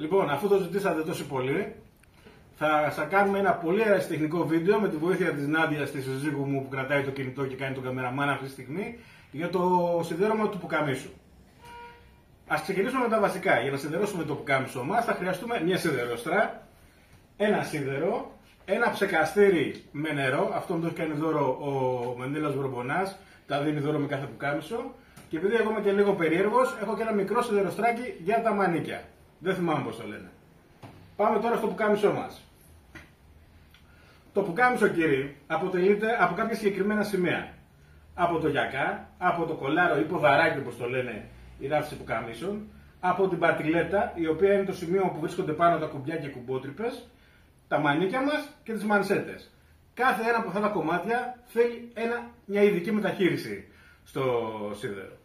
Λοιπόν, αφού το ζητήσατε τόσο πολύ, θα κάνουμε ένα πολύ αερασιτεχνικό βίντεο με τη βοήθεια της Νάντιας, της συζύγου μου που κρατάει το κινητό και κάνει τον καμεραμάν αυτή τη στιγμή, για το σιδέρωμα του πουκαμίσου. Ας ξεκινήσουμε με τα βασικά. Για να σιδερώσουμε το πουκάμισό μας θα χρειαστούμε μια σιδερόστρα, ένα σίδερο, ένα ψεκαστήρι με νερό. Αυτό μου το έχει κάνει δώρο ο Μενέλαος Βρομπονάς, τα δίνει δώρο με κάθε πουκάμισο. Και επειδή εγώ είμαι και λίγο περίεργος, έχω και ένα μικρό σιδεροστράκι για τα μανίκια. Δεν θυμάμαι πώς το λένε. Πάμε τώρα στο πουκάμισό μας. Το πουκάμισο, κύριοι, αποτελείται από κάποια συγκεκριμένα σημεία. Από το γιακά, από το κολάρο ή ποδαράκι, όπως το λένε η ράφηση πουκαμίσων, από την πατηλέτα, η οποία είναι το σημείο που βρίσκονται πάνω τα κουμπιά και κουμπότρυπες, τα μανίκια μας και τις μανσέτες. Κάθε ένα από αυτά τα κομμάτια θέλει μια ειδική μεταχείριση στο σίδερο.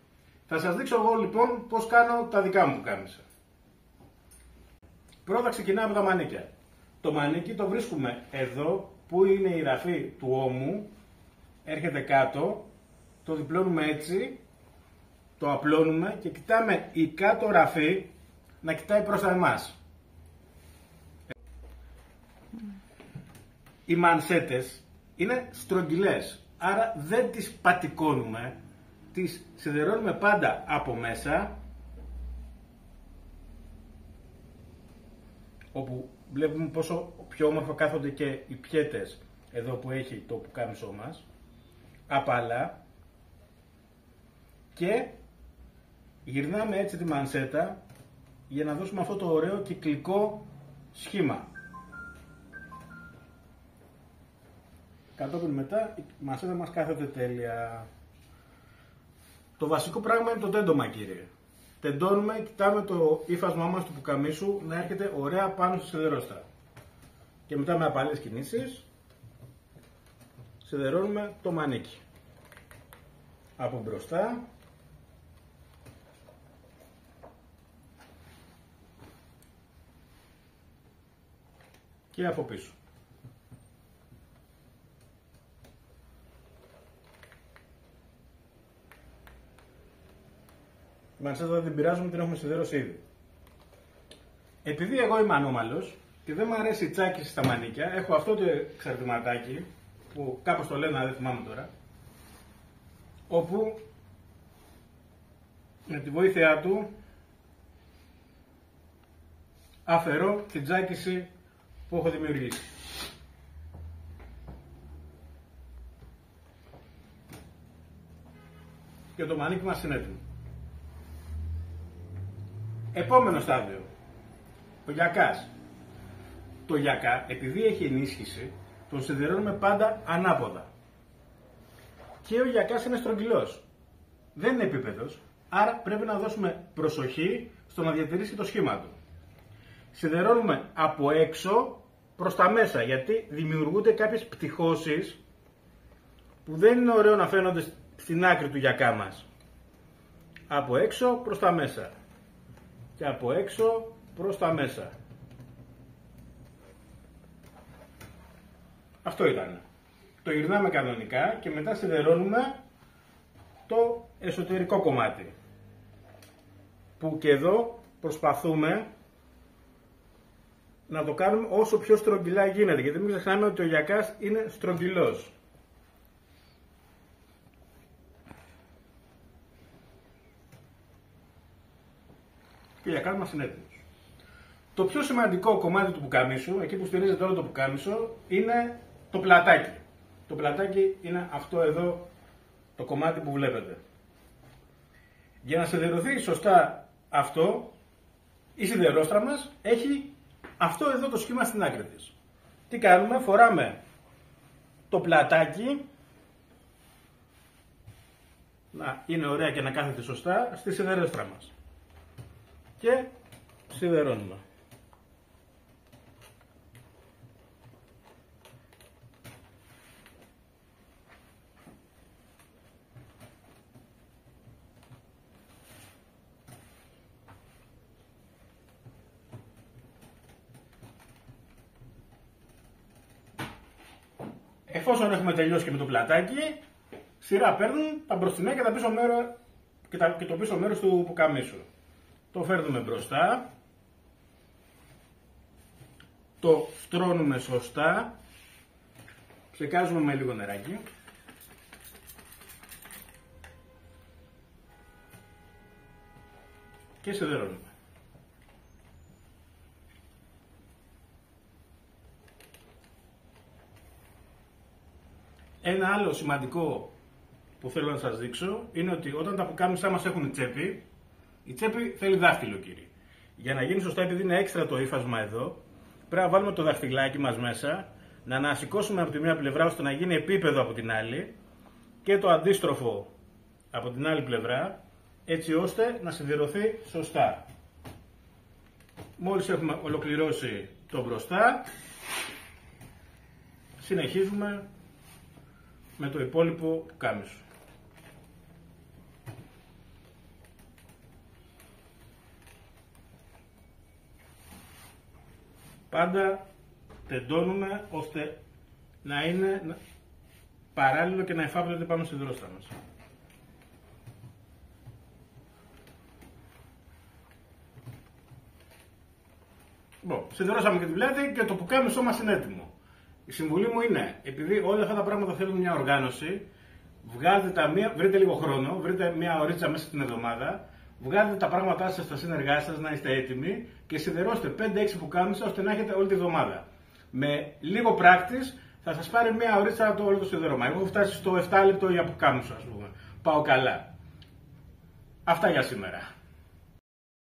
Θα σας δείξω εγώ λοιπόν πώς κάνω τα δικά μου πουκάμισα. Πρώτα ξεκινάμε από τα μανίκια. Το μανίκι το βρίσκουμε εδώ που είναι η ραφή του ώμου, έρχεται κάτω, το διπλώνουμε έτσι, το απλώνουμε και κοιτάμε η κάτω ραφή να κοιτάει προς τα εμάς. Οι μανσέτες είναι στρογγυλές, άρα δεν τις πατικώνουμε, τις σιδερώνουμε πάντα από μέσα, όπου βλέπουμε πόσο πιο όμορφα κάθονται και οι πιέτες εδώ που έχει το πουκάμισό μας, απαλά, και γυρνάμε έτσι τη μανσέτα για να δώσουμε αυτό το ωραίο κυκλικό σχήμα. Κατόπιν μετά η μανσέτα μας κάθεται τέλεια. Το βασικό πράγμα είναι το τέντομα, κύριε. Τεντώνουμε, κοιτάμε το ύφασμά μας του πουκαμίσου να έρχεται ωραία πάνω στη σιδερόστρα. Και μετά με απαλές κινήσεις σιδερώνουμε το μανίκι. Από μπροστά και από πίσω. Η μανσέτα δεν την πειράζουμε, την έχουμε σιδερώσει ήδη. Επειδή εγώ είμαι ανώμαλος και δεν μου αρέσει η τσάκιση στα μανίκια, έχω αυτό το εξαρτηματάκι που κάπως το λένε, δεν θυμάμαι τώρα, όπου με τη βοήθειά του αφαιρώ την τσάκιση που έχω δημιουργήσει. Και το μανίκι μας είναι έτοιμο. Επόμενο στάδιο, ο γιακάς. Το γιακά, επειδή έχει ενίσχυση, τον σιδερώνουμε πάντα ανάποδα. Και ο γιακάς είναι στρογγυλός. Δεν είναι επίπεδος, άρα πρέπει να δώσουμε προσοχή στο να διατηρήσει το σχήμα του. Σιδερώνουμε από έξω προς τα μέσα, γιατί δημιουργούνται κάποιες πτυχώσεις που δεν είναι ωραίο να φαίνονται στην άκρη του γιακά μας. Από έξω προς τα μέσα. Και από έξω προς τα μέσα. Αυτό ήταν. Το γυρνάμε κανονικά και μετά σιδερώνουμε το εσωτερικό κομμάτι. Που και εδώ προσπαθούμε να το κάνουμε όσο πιο στρογγυλά γίνεται. Γιατί μην ξεχνάμε ότι ο γιακάς είναι στρογγυλός. Και ο γιακάς μας είναι έτοιμος. Το πιο σημαντικό κομμάτι του πουκαμίσου, εκεί που στηρίζεται όλο το πουκάμισο, είναι το πλατάκι. Το πλατάκι είναι αυτό εδώ το κομμάτι που βλέπετε. Για να σιδερωθεί σωστά αυτό, η σιδερόστρα μας έχει αυτό εδώ το σχήμα στην άκρη της. Τι κάνουμε? Φοράμε το πλατάκι να είναι ωραία και να κάθεται σωστά στη σιδερόστρα μας. Και σιδερώνουμε. Εφόσον έχουμε τελειώσει και με το πλατάκι, σειρά παίρνουν τα μπροστινά και τα πίσω μέρο και το πίσω μέρος του πουκαμίσου. Το φέρνουμε μπροστά Το στρώνουμε σωστά, ψεκάζουμε με λίγο νεράκι. Και σιδερώνουμε. Ένα άλλο σημαντικό που θέλω να σας δείξω είναι ότι όταν τα πουκάμισά μας έχουν τσέπη, η τσέπη θέλει δάχτυλο, κύριε. Για να γίνει σωστά, επειδή είναι έξτρα το ύφασμα εδώ, πρέπει να βάλουμε το δαχτυλάκι μας μέσα, να ανασηκώσουμε από τη μία πλευρά ώστε να γίνει επίπεδο από την άλλη και το αντίστροφο από την άλλη πλευρά, έτσι ώστε να σιδερωθεί σωστά. Μόλις έχουμε ολοκληρώσει το μπροστά, συνεχίζουμε με το υπόλοιπο πουκάμισο. Πάντα τεντώνουμε ώστε να είναι παράλληλο και να εφάπτεται πάνω στη δρόστα μας. Σιδερώσαμε και την πλάτη και το πουκάμισό μας είναι έτοιμο. Η συμβουλή μου είναι, επειδή όλα αυτά τα πράγματα θέλουν μια οργάνωση, βρείτε λίγο χρόνο, βρείτε μια ωρίτσα μέσα στην εβδομάδα, βγάλετε τα πράγματά σας στα σύνεργά σας να είστε έτοιμοι και σιδερώστε 5-6 πουκάμισα ώστε να έχετε όλη τη εβδομάδα. Με λίγο practice θα σας πάρει μια ωρίτσα το όλο το σιδερώμα. Εγώ έχω φτάσει στο 7 λεπτό για πουκάμισο, ας πούμε. Πάω καλά. Αυτά για σήμερα.